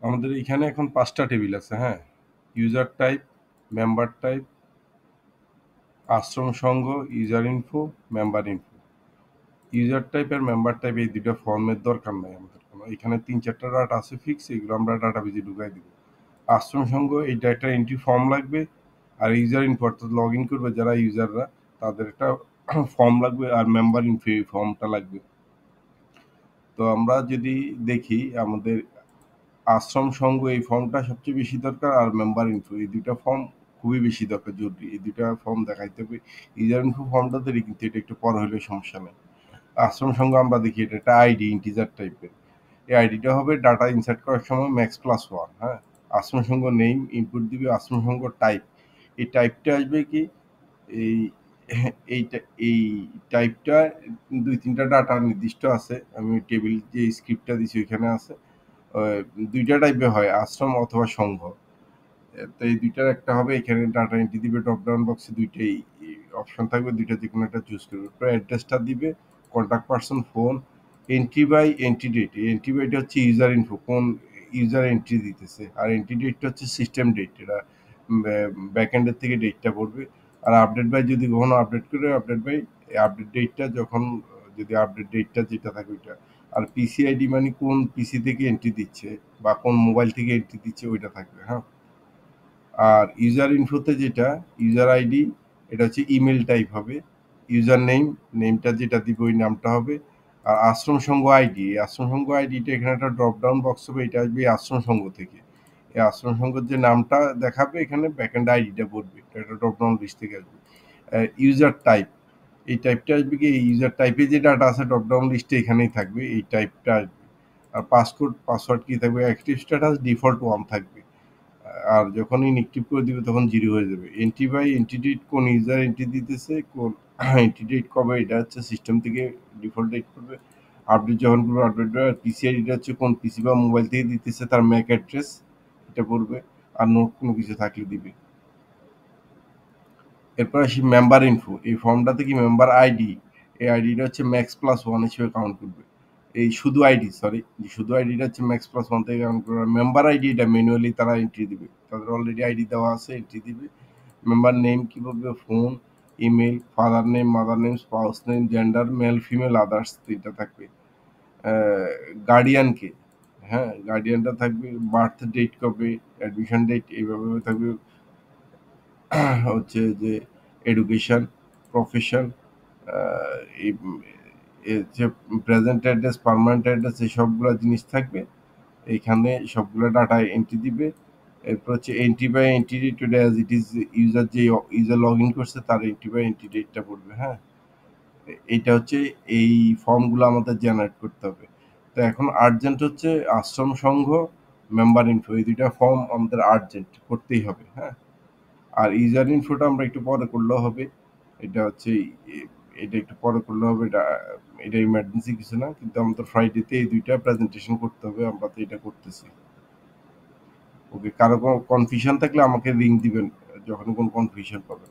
আমাদের এখানে এখন 5টা টেবিল আছে, হ্যাঁ? ইউজার টাইপ, মেম্বার টাইপ, আশ্রম সংঘ, user info, member info. User type আর মেম্বার টাইপ এই ২টা ফর্মের দরকার নাই আমাদের কোনো। এখানে ৩-৪টা ডাটা আছে ফিক্স, এগুলো আমরা ডাটাবেজে ঢুকাই দিব। আশ্রম সংঘ এইটা একটা এন্ট্রি ফর্ম লাগবে, আর ইউজার ইনফো অর্থাৎ লগ ইন করবে যারা ইউজাররা তাদের একটা ফর্ম লাগবে, আর মেম্বার ইনফো এই ফর্মটা লাগবে। তো আমরা যদি দেখি আমাদের আশ্রম সংঘ এই ফর্মটা সবচেয়ে বেশি দরকার, আর মেম্বার ইনফো এই ২টা ফর্ম খুবই বেশি দরকার, জরুরি। এই ২টা ফর্ম দেখাইতে হবে। ইউজার ইনফো ফর্মটা দেরি, কিন্তু এটা একটু পরে হলেও সমস্যা নেই। আশ্রম সংঘ আমরা দেখি এটা একটা আইডি ইন্টিজার টাইপের। এই আইডিটা হবে ডাটা ইনসার্ট করার সময় max+1, হ্যাঁ? আশ্রম সংঘ নেম ইনপুট দিবে, আশ্রম সংঘ টাইপ। এই টাইপটা আসবে কি, এই এইটা এই টাইপটা ২-৩টা ডাটা নির্দিষ্ট আছে। আমি টেবিল যে স্ক্রিপ্টটা দিছি ওইখানে আছে। ২টা টাইপে হয়, আশ্রম অথবা সংঘ। তো এই ২টার একটা হবে, এখানে ডাটা এন্ট্রি দিবে, ড্রপ ডাউন বক্সে ২টাই অপশন থাকবে, ২টা যেকোনো একটা চুজ করবে। এরপর অ্যাড্রেসটা দিবে, contact person, phone, entry by entry date. Entry বাইটা হচ্ছে ইউজার ইনফো, কোন ইউজার এন্ট্রি দিতেছে, আর এন্ট্রি ডেটটা হচ্ছে সিস্টেম ডেট, এটা ব্যাকএন্ডের থেকে ডেটটা পড়বে। আর আপডেট বাই যদি কখনো আপডেট করে, আপডেট বাই আপডেট ডেটটা যখন, যদি আপডেট ডেটটা যেটা থাকে ওইটা। আর পিসিআইডি মানে কোন পিসি থেকে এন্ট্রি দিচ্ছে বা কোন মোবাইল থেকে এন্ট্রি দিচ্ছে ওইটা থাকবে, হ্যাঁ? আর ইউজার ইনফোতে যেটা ইউজার আইডি, এটা হচ্ছে ইমেল টাইপ হবে। ইউজার নেম, নেমটা যেটা দিবে ওই নামটা হবে। আর আশ্রম সংঘ আইডি, এই আশ্রম সংঘ আইডিটা এখানে একটা ড্রপ ডাউন বক্স হবে, এটা আসবে এই আশ্রম সংঘ থেকে। এই আশ্রম সংঘের যে নামটা দেখাবে এখানে ব্যাকএন্ড আইডিটা পড়বে, এটা একটা ড্রপ ডাউন লিস্ট থেকে আসবে। ইউজার টাইপ, এই টাইপটা আসবে কি, এই ইউজার টাইপে যে ডাটা আছে ড্রপ ডাউন লিস্টে এখানেই থাকবে, এই টাইপটা আসবে। আর পাসওয়ার্ড কি থাকবে, অ্যাক্টিভ স্ট্যাটাস ডিফল্ট 1 থাকবে। আর যখন ইনএক্টিভ করে দিবে তখন 0 হয়ে যাবে। এন্ট্রি বাই এন্ট্রি ডেট, কোন ইউজার এন্ট্রি দিতেছে, কোন এন্ট্রি ডেট কবে, এটা হচ্ছে সিস্টেম থেকে ডিফল্ট ডেট করবে। আপডেট যখন করবে আপডেট, আর পিসিআই এটা হচ্ছে কোন পিসি বা মোবাইল থেকে দিতেছে তার ম্যাক অ্যাড্রেস, এটা পড়বে। আর নোট কোনো কিছু থাকলে দিবে। এরপর আসি মেম্বার ইনফো, এই ফর্মটাতে কি মেম্বার আইডি, এই আইডিটা হচ্ছে max+1 হিসেবে কাউন্ট করবে। এই শুধু আইডি, সরি, শুধু আইডিটা হচ্ছে max+1 থেকে কাউন্ট করবে। মেম্বার আইডি এটা ম্যানুয়ালি তারা এন্ট্রি দিবে, তাদের অলরেডি আইডি দেওয়া আছে, এন্ট্রি দিবে। মেম্বার নেম কি বলবে, phone, email, father name, mother name, spouse name, gender, male female, others ৩টা থাকবে। গার্ডিয়ানকে, হ্যাঁ, গার্ডিয়ানটা থাকবে, বার্থ ডেট কবে, অ্যাডমিশন ডেট এইভাবে থাকবে। হচ্ছে যে এডুকেশন, প্রফেশন, এই যে প্রেজেন্ট অ্যাড্রেস, পার্মানেন্ট অ্যাড্রেস, এই সবগুলো জিনিস থাকবে। এইখানে সবগুলো ডাটা এন্ট্রি দিবে। এরপর হচ্ছে এন্ট্রি বাই এন্ট্রি ডেট, ওটা অ্যাজ ইট ইজ ইউজার যে ইউজার লগ ইন করছে তার এন্ট্রি বাই এন্ট্রি ডেটটা পড়বে, হ্যাঁ? এইটা হচ্ছে, এই ফর্মগুলো আমাদের জেনারেট করতে হবে। তো এখন আর্জেন্ট হচ্ছে আশ্রম সংঘ, মেম্বার ইনফো, এই ২টা ফর্ম আমাদের আর্জেন্ট করতেই হবে, হ্যাঁ? আর ইউজার ইনফোটা আমরা একটু পরে করলেও হবে। এটা হচ্ছে এটা একটু পরে করলে হবে, এটা ইমার্জেন্সি কিছু না, কিন্তু আমাদের ফ্রাইডেতে এই ২টা প্রেজেন্টেশন করতে হবে, আমরা তো এটা করতেছি। ওকে, কারো কোনো কনফিউশন থাকলে আমাকে লিঙ্ক দিবেন যখন কোনো কনফিউশন পাবেন।